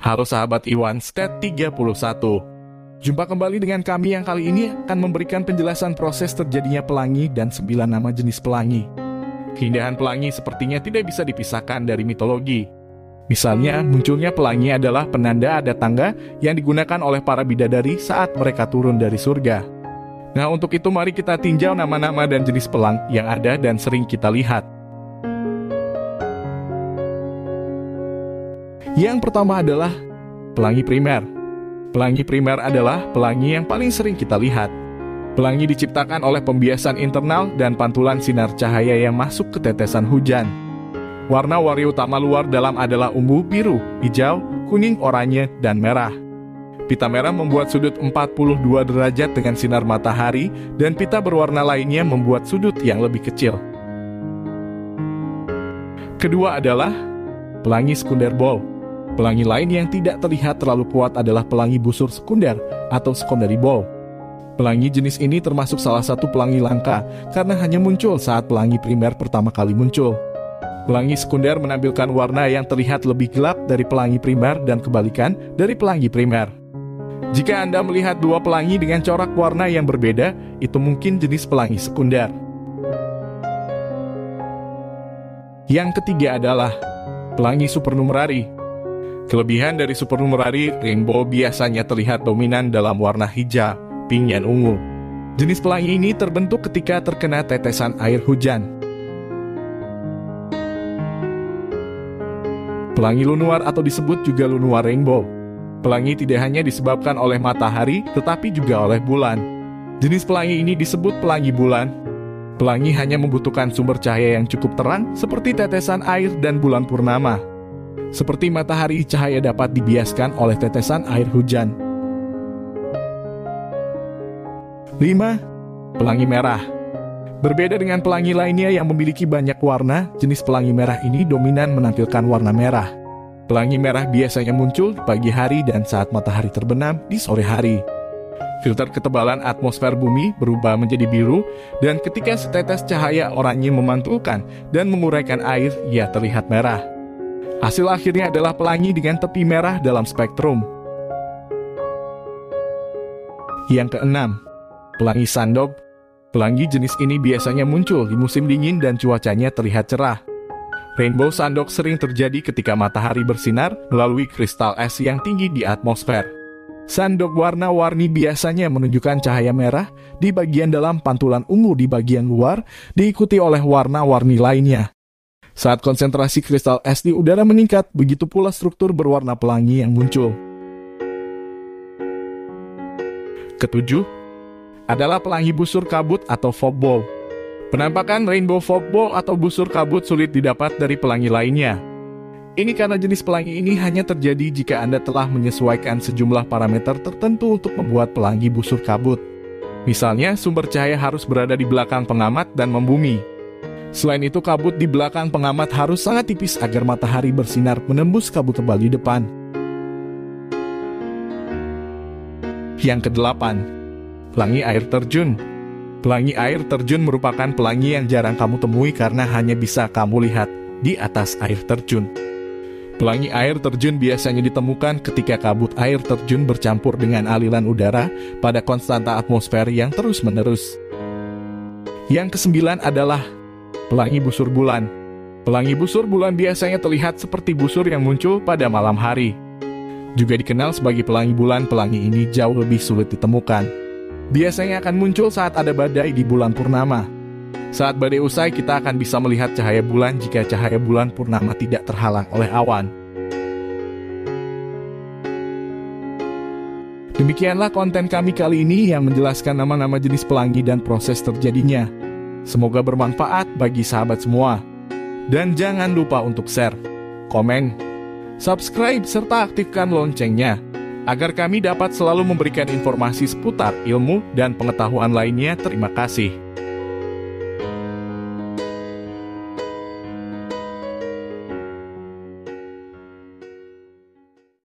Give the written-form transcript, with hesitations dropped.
Halo sahabat Iwan Stat 31. Jumpa kembali dengan kami yang kali ini akan memberikan penjelasan proses terjadinya pelangi dan 9 nama jenis pelangi. Keindahan pelangi sepertinya tidak bisa dipisahkan dari mitologi. Misalnya, munculnya pelangi adalah penanda ada tangga yang digunakan oleh para bidadari saat mereka turun dari surga. Nah, untuk itu mari kita tinjau nama-nama dan jenis pelang yang ada dan sering kita lihat. Yang pertama adalah pelangi primer. Pelangi primer adalah pelangi yang paling sering kita lihat. Pelangi diciptakan oleh pembiasan internal dan pantulan sinar cahaya yang masuk ke tetesan hujan. Warna-warni utama luar dalam adalah ungu, biru, hijau, kuning, oranye, dan merah. Pita merah membuat sudut 42 derajat dengan sinar matahari, dan pita berwarna lainnya membuat sudut yang lebih kecil. Kedua adalah pelangi sekunder ball. Pelangi lain yang tidak terlihat terlalu kuat adalah pelangi busur sekunder atau secondary ball. Pelangi jenis ini termasuk salah satu pelangi langka karena hanya muncul saat pelangi primer pertama kali muncul. Pelangi sekunder menampilkan warna yang terlihat lebih gelap dari pelangi primer dan kebalikan dari pelangi primer. Jika Anda melihat dua pelangi dengan corak warna yang berbeda, itu mungkin jenis pelangi sekunder. Yang ketiga adalah pelangi supernumerari. Kelebihan dari supernumerari, rainbow biasanya terlihat dominan dalam warna hijau, pink, dan ungu. Jenis pelangi ini terbentuk ketika terkena tetesan air hujan. Pelangi lunuar atau disebut juga lunuar rainbow. Pelangi tidak hanya disebabkan oleh matahari, tetapi juga oleh bulan. Jenis pelangi ini disebut pelangi bulan. Pelangi hanya membutuhkan sumber cahaya yang cukup terang, seperti tetesan air dan bulan purnama. Seperti matahari, cahaya dapat dibiaskan oleh tetesan air hujan. 5. Pelangi merah. Berbeda dengan pelangi lainnya yang memiliki banyak warna, jenis pelangi merah ini dominan menampilkan warna merah. Pelangi merah biasanya muncul di pagi hari dan saat matahari terbenam di sore hari. Filter ketebalan atmosfer bumi berubah menjadi biru, dan ketika setetes cahaya oranye memantulkan dan menguraikan air, ia terlihat merah. Hasil akhirnya adalah pelangi dengan tepi merah dalam spektrum. Yang keenam, pelangi sandok. Pelangi jenis ini biasanya muncul di musim dingin dan cuacanya terlihat cerah. Rainbow sandok sering terjadi ketika matahari bersinar melalui kristal es yang tinggi di atmosfer. Sandok warna-warni biasanya menunjukkan cahaya merah di bagian dalam, pantulan ungu di bagian luar, diikuti oleh warna-warni lainnya. Saat konsentrasi kristal es di udara meningkat, begitu pula struktur berwarna pelangi yang muncul. Ketujuh adalah pelangi busur kabut atau fog ball. Penampakan rainbow fog ball atau busur kabut sulit didapat dari pelangi lainnya. Ini karena jenis pelangi ini hanya terjadi jika Anda telah menyesuaikan sejumlah parameter tertentu untuk membuat pelangi busur kabut. Misalnya, sumber cahaya harus berada di belakang pengamat dan membumi. Selain itu, kabut di belakang pengamat harus sangat tipis agar matahari bersinar menembus kabut tebal di depan. Yang kedelapan, pelangi air terjun. Pelangi air terjun merupakan pelangi yang jarang kamu temui karena hanya bisa kamu lihat di atas air terjun. Pelangi air terjun biasanya ditemukan ketika kabut air terjun bercampur dengan aliran udara pada konstanta atmosfer yang terus-menerus. Yang kesembilan adalah pelangi busur bulan. Pelangi busur bulan biasanya terlihat seperti busur yang muncul pada malam hari. Juga dikenal sebagai pelangi bulan, pelangi ini jauh lebih sulit ditemukan. Biasanya akan muncul saat ada badai di bulan purnama. Saat badai usai, kita akan bisa melihat cahaya bulan jika cahaya bulan purnama tidak terhalang oleh awan. Demikianlah konten kami kali ini yang menjelaskan nama-nama jenis pelangi dan proses terjadinya. Semoga bermanfaat bagi sahabat semua. Dan jangan lupa untuk share, komen, subscribe, serta aktifkan loncengnya, agar kami dapat selalu memberikan informasi seputar ilmu dan pengetahuan lainnya. Terima kasih.